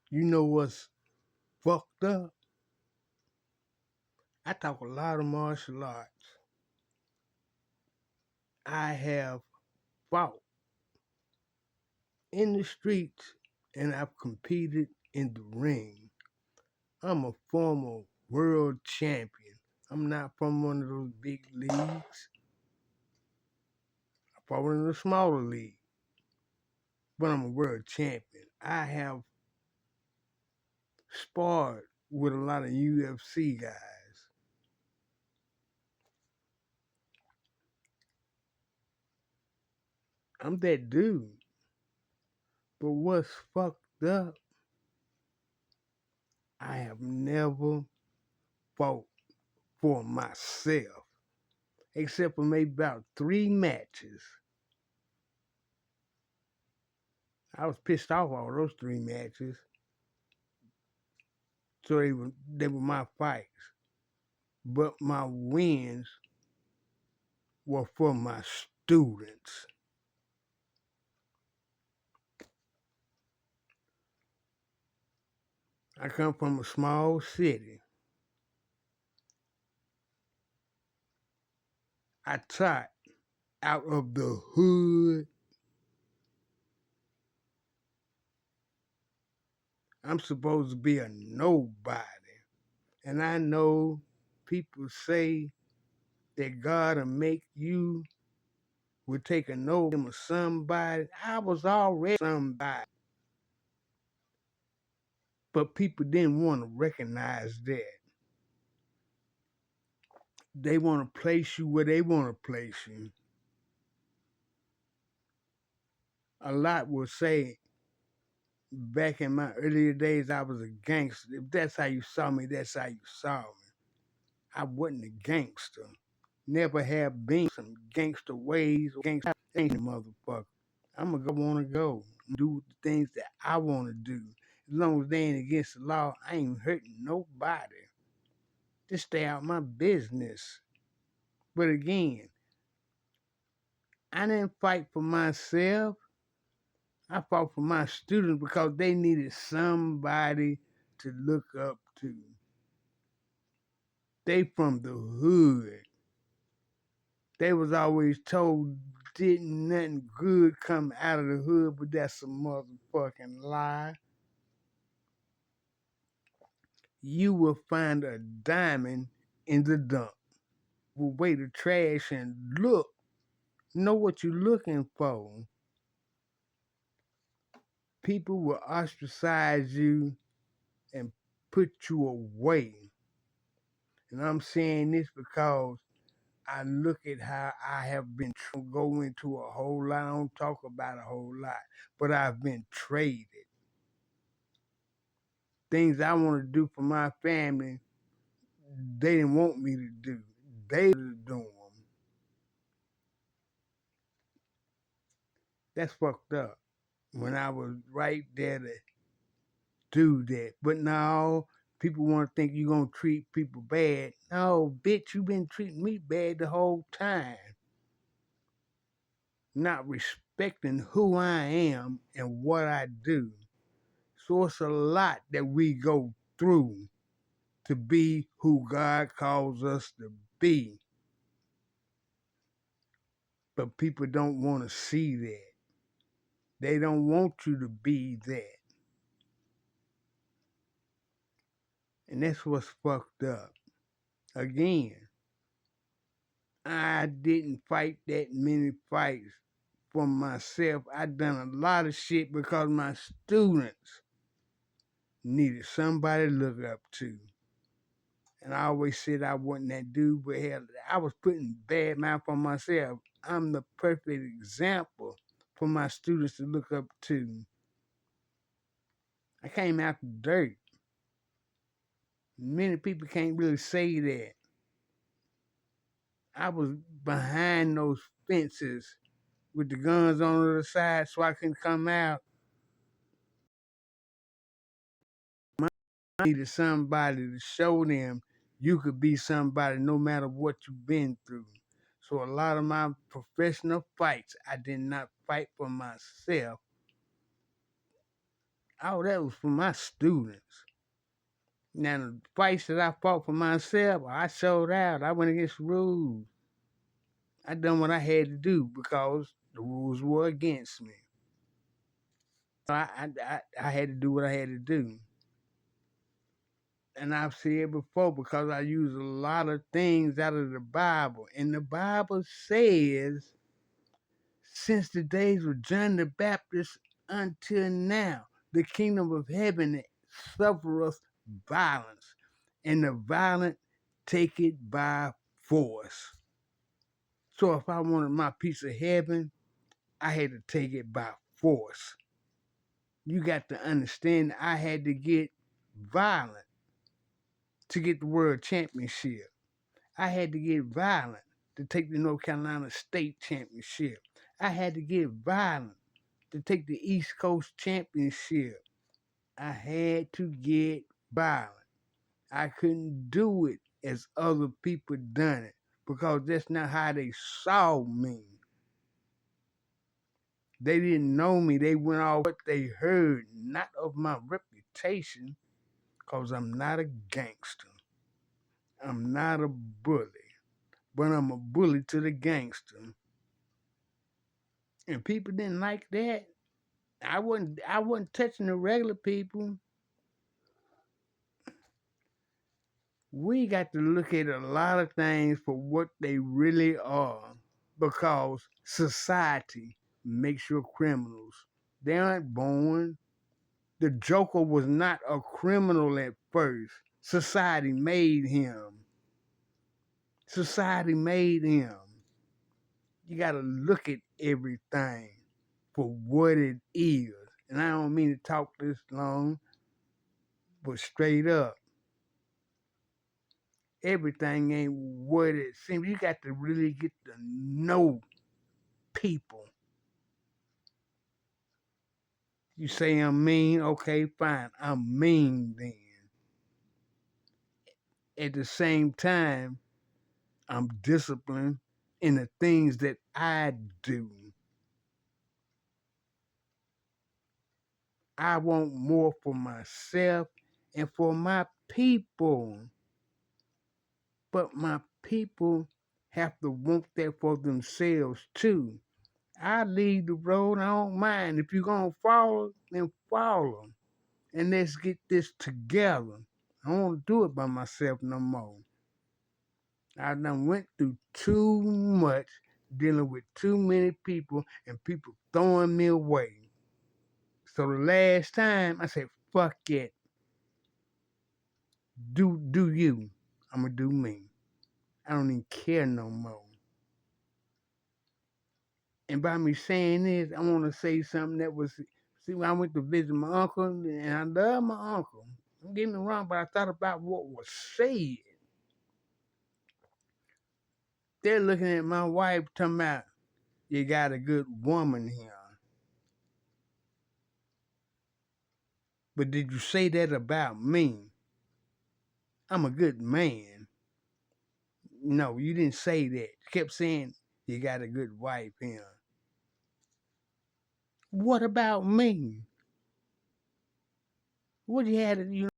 You know what's fucked up? I talk a lot of martial arts. I have fought in the streets and I've competed in the ring. I'm a former world champion. I'm not from one of those big leagues. I fought in a smaller league, but I'm a world champion. I have sparred with a lot of UFC guys. I'm that dude. But what's fucked up, I have never fought for myself, except for maybe about 3 matches. I was pissed off all those 3 matches, so they were my fights. But my wins were for my students. I come from a small city. I taught out of the hood. I'm supposed to be a nobody. And I know people say that God will make you would take a note from somebody. I was already somebody. But people didn't want to recognize that. They want to place you where they want to place you. A lot will say back in my earlier days I was a gangster. If that's how you saw me, that's how you saw me. I wasn't a gangster. Never have been some gangster ways or gangster motherfucker. I'm gonna wanna go do the things that I wanna do. As long as they ain't against the law, I ain't hurting nobody. Just stay out my business. But again, I didn't fight for myself. I fought for my students because they needed somebody to look up to. They from the hood. They was always told didn't nothing good come out of the hood, but that's a motherfucking lie. You will find a diamond in the dump. Will weigh the trash and look. Know what you're looking for. People will ostracize you and put you away. And I'm saying this because I look at how I have been go into a whole lot. I don't talk about a whole lot, but I've been traded. Things I want to do for my family, they didn't want me to do. They were doing them. That's fucked up. When I was right there to do that, but now people want to think you're gonna treat people bad. No, bitch, you been treating me bad the whole time. Not respecting who I am and what I do. So it's a lot that we go through to be who God calls us to be. But people don't want to see that. They don't want you to be that. And that's what's fucked up. Again, I didn't fight that many fights for myself. I done a lot of shit because my students needed somebody to look up to. And I always said I wasn't that dude, but hell, I was putting bad mouth on myself. I'm the perfect example for my students to look up to. I came out the dirt. Many people can't really say that. I was behind those fences with the guns on the other side so I couldn't come out. I needed somebody to show them you could be somebody no matter what you've been through. So a lot of my professional fights, I did not fight for myself. Oh, that was for my students. Now the fights that I fought for myself, I showed out. I went against the rules. I done what I had to do because the rules were against me. I had to do what I had to do. And I've said before because I use a lot of things out of the Bible. And the Bible says, since the days of John the Baptist until now, the kingdom of heaven suffereth violence, and the violent take it by force. So if I wanted my piece of heaven, I had to take it by force. You got to understand I had to get violent to get the world championship. I had to get violent to take the North Carolina State Championship. I had to get violent to take the East Coast Championship. I had to get violent. I couldn't do it as other people done it because that's not how they saw me. They didn't know me. They went off what they heard, not of my reputation, because I'm not a gangster. I'm not a bully, but I'm a bully to the gangster. And people didn't like that. I wasn't touching the regular people. We got to look at a lot of things for what they really are because society makes you criminals. They aren't born. The Joker was not a criminal at first. Society made him. Society made him. You got to look at everything for what it is. And I don't mean to talk this long, but straight up, everything ain't what it seems. You got to really get to know people. You say I'm mean, okay, fine. I'm mean then. At the same time, I'm disciplined in the things that I do. I want more for myself and for my people. But my people have to want that for themselves too. I lead the road, I don't mind. If you're going to follow, then follow. And let's get this together. I don't want to do it by myself no more. I done went through too much dealing with too many people and people throwing me away. So the last time I said, fuck it. Do you. I'ma do me. I don't even care no more. And by me saying this, I want to say something that was, see, when I went to visit my uncle, and I love my uncle. Don't get me wrong, but I thought about what was said. They're looking at my wife talking about, you got a good woman here. But did you say that about me? I'm a good man. No, you didn't say that. You kept saying, you got a good wife here. What about me? What you had,